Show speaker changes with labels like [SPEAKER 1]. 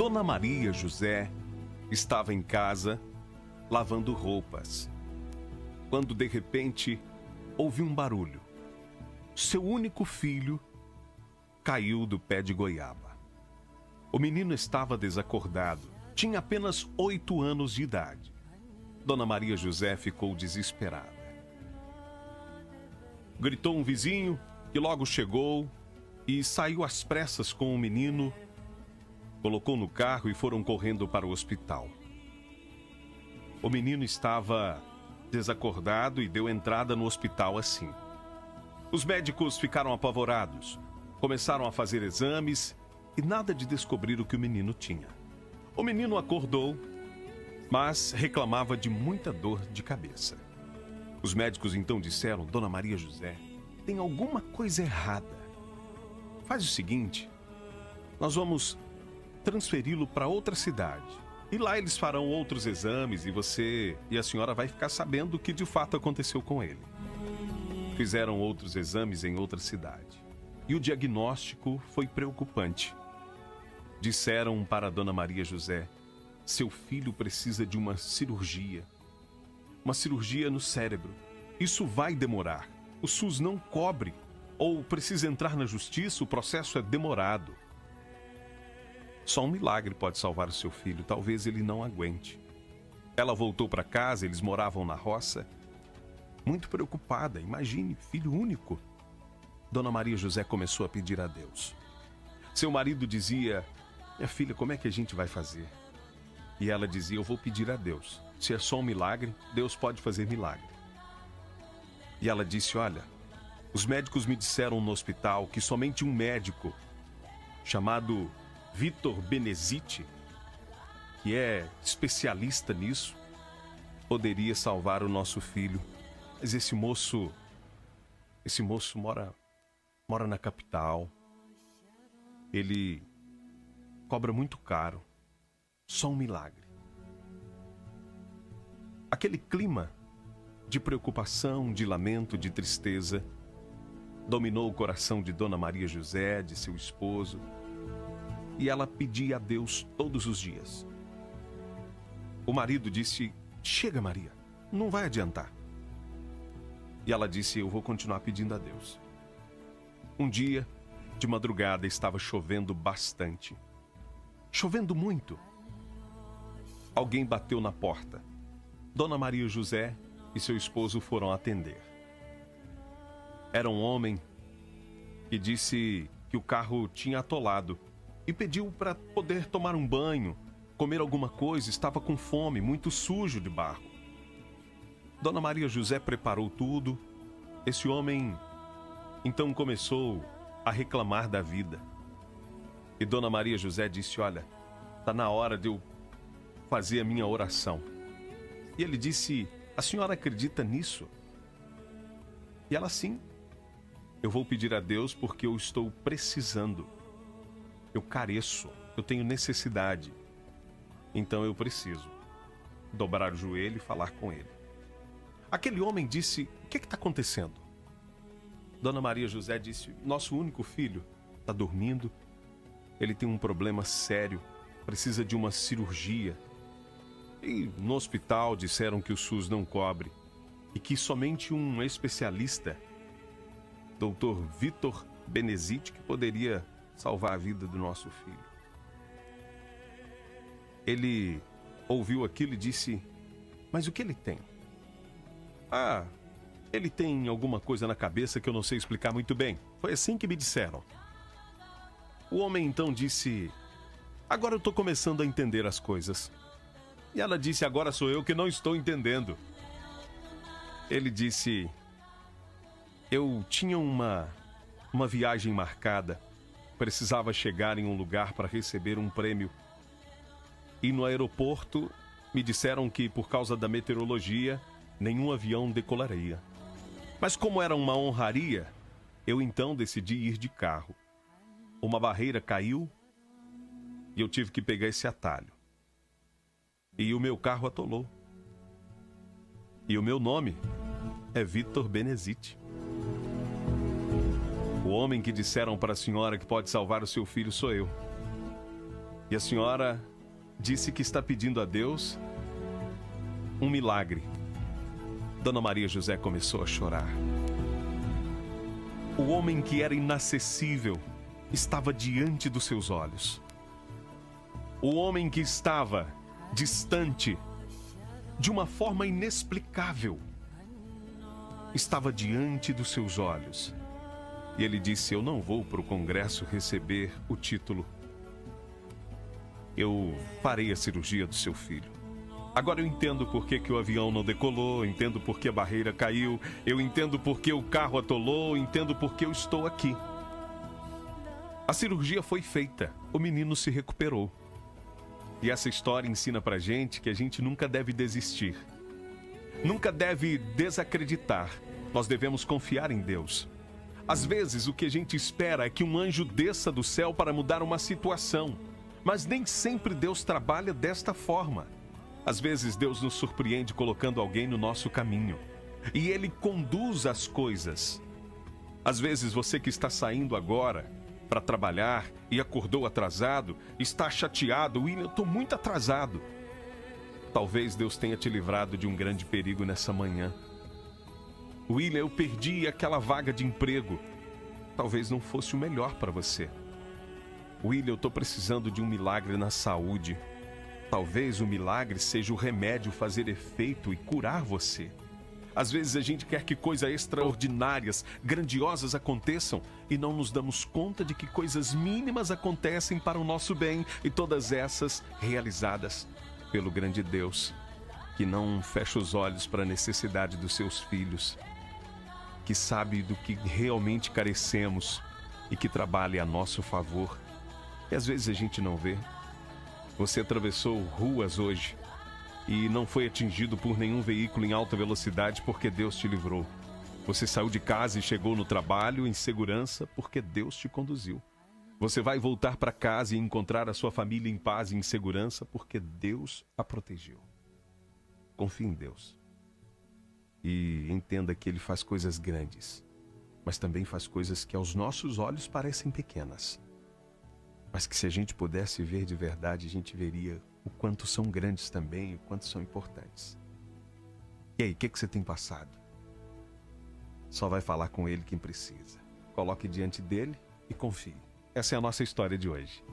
[SPEAKER 1] Dona Maria José estava em casa lavando roupas, quando de repente houve um barulho. Seu único filho caiu do pé de goiaba. O menino estava desacordado, tinha apenas 8 anos de idade. Dona Maria José ficou desesperada. Gritou um vizinho que logo chegou e saiu às pressas com o menino, colocou no carro e foram correndo para o hospital. O menino estava desacordado e deu entrada no hospital assim. Os médicos ficaram apavorados, começaram a fazer exames e nada de descobrir o que o menino tinha. O menino acordou, mas reclamava de muita dor de cabeça. Os médicos então disseram: Dona Maria José, tem alguma coisa errada. Faz o seguinte, nós vamos transferi-lo para outra cidade. E lá eles farão outros exames e você e a senhora vai ficar sabendo o que de fato aconteceu com ele. Fizeram outros exames em outra cidade. E o diagnóstico foi preocupante. Disseram para Dona Maria José: seu filho precisa de uma cirurgia. Uma cirurgia no cérebro. Isso vai demorar. O SUS não cobre. Ou precisa entrar na justiça, o processo é demorado. Só um milagre pode salvar o seu filho, talvez ele não aguente. Ela voltou para casa, eles moravam na roça. Muito preocupada, imagine, filho único. Dona Maria José começou a pedir a Deus. Seu marido dizia: minha filha, como é que a gente vai fazer? E ela dizia: eu vou pedir a Deus. Se é só um milagre, Deus pode fazer milagre. E ela disse: olha, os médicos me disseram no hospital que somente um médico chamado Vitor Beneziti, que é especialista nisso, poderia salvar o nosso filho. Mas esse moço mora na capital. Ele cobra muito caro. Só um milagre. Aquele clima de preocupação, de lamento, de tristeza dominou o coração de Dona Maria José, de seu esposo, e ela pedia a Deus todos os dias. O marido disse: chega, Maria, não vai adiantar. E ela disse: eu vou continuar pedindo a Deus. Um dia, de madrugada, estava chovendo bastante. Chovendo muito. Alguém bateu na porta. Dona Maria José e seu esposo foram atender. Era um homem que disse que o carro tinha atolado e pediu para poder tomar um banho, comer alguma coisa, estava com fome, muito sujo de barro. Dona Maria José preparou tudo. Esse homem então começou a reclamar da vida. E Dona Maria José disse: olha, está na hora de eu fazer a minha oração. E ele disse: a senhora acredita nisso? E ela: sim. Eu vou pedir a Deus porque eu estou precisando. Eu careço, eu tenho necessidade. Então eu preciso dobrar o joelho e falar com ele. Aquele homem disse: o que está acontecendo? Dona Maria José disse: nosso único filho está dormindo. Ele tem um problema sério, precisa de uma cirurgia. E no hospital disseram que o SUS não cobre e que somente um especialista, Dr. Vitor Beneziti, que poderia salvar a vida do nosso filho. Ele ouviu aquilo e disse: mas o que ele tem? Ah, ele tem alguma coisa na cabeça que eu não sei explicar muito bem. Foi assim que me disseram. O homem então disse: agora eu estou começando a entender as coisas. E ela disse: agora sou eu que não estou entendendo. Ele disse: eu tinha uma viagem marcada. Precisava chegar em um lugar para receber um prêmio. E no aeroporto me disseram que por causa da meteorologia nenhum avião decolaria. Mas como era uma honraria, eu então decidi ir de carro. Uma barreira caiu e eu tive que pegar esse atalho. E o meu carro atolou. E o meu nome é Vitor Beneziti. O homem que disseram para a senhora que pode salvar o seu filho sou eu. E a senhora disse que está pedindo a Deus um milagre. Dona Maria José começou a chorar. O homem que era inacessível estava diante dos seus olhos. O homem que estava distante, de uma forma inexplicável, estava diante dos seus olhos. E ele disse: eu não vou para o congresso receber o título. Eu farei a cirurgia do seu filho. Agora eu entendo por que o avião não decolou, entendo por que a barreira caiu, eu entendo por que o carro atolou, entendo por que eu estou aqui. A cirurgia foi feita, o menino se recuperou. E essa história ensina pra gente que a gente nunca deve desistir. Nunca deve desacreditar. Nós devemos confiar em Deus. Às vezes o que a gente espera é que um anjo desça do céu para mudar uma situação. Mas nem sempre Deus trabalha desta forma. Às vezes Deus nos surpreende colocando alguém no nosso caminho. E Ele conduz as coisas. Às vezes você que está saindo agora para trabalhar e acordou atrasado, está chateado: William, eu estou muito atrasado. Talvez Deus tenha te livrado de um grande perigo nessa manhã. William, eu perdi aquela vaga de emprego. Talvez não fosse o melhor para você. William, eu estou precisando de um milagre na saúde. Talvez o milagre seja o remédio fazer efeito e curar você. Às vezes a gente quer que coisas extraordinárias, grandiosas aconteçam e não nos damos conta de que coisas mínimas acontecem para o nosso bem, e todas essas realizadas pelo grande Deus, que não fecha os olhos para a necessidade dos seus filhos, que sabe do que realmente carecemos e que trabalha a nosso favor. E às vezes a gente não vê. Você atravessou ruas hoje e não foi atingido por nenhum veículo em alta velocidade porque Deus te livrou. Você saiu de casa e chegou no trabalho em segurança porque Deus te conduziu. Você vai voltar para casa e encontrar a sua família em paz e em segurança porque Deus a protegeu. Confie em Deus. E entenda que Ele faz coisas grandes, mas também faz coisas que aos nossos olhos parecem pequenas. Mas que se a gente pudesse ver de verdade, a gente veria o quanto são grandes também, o quanto são importantes. E aí, o que você tem passado? Só vai falar com Ele quem precisa. Coloque diante dele e confie. Essa é a nossa história de hoje.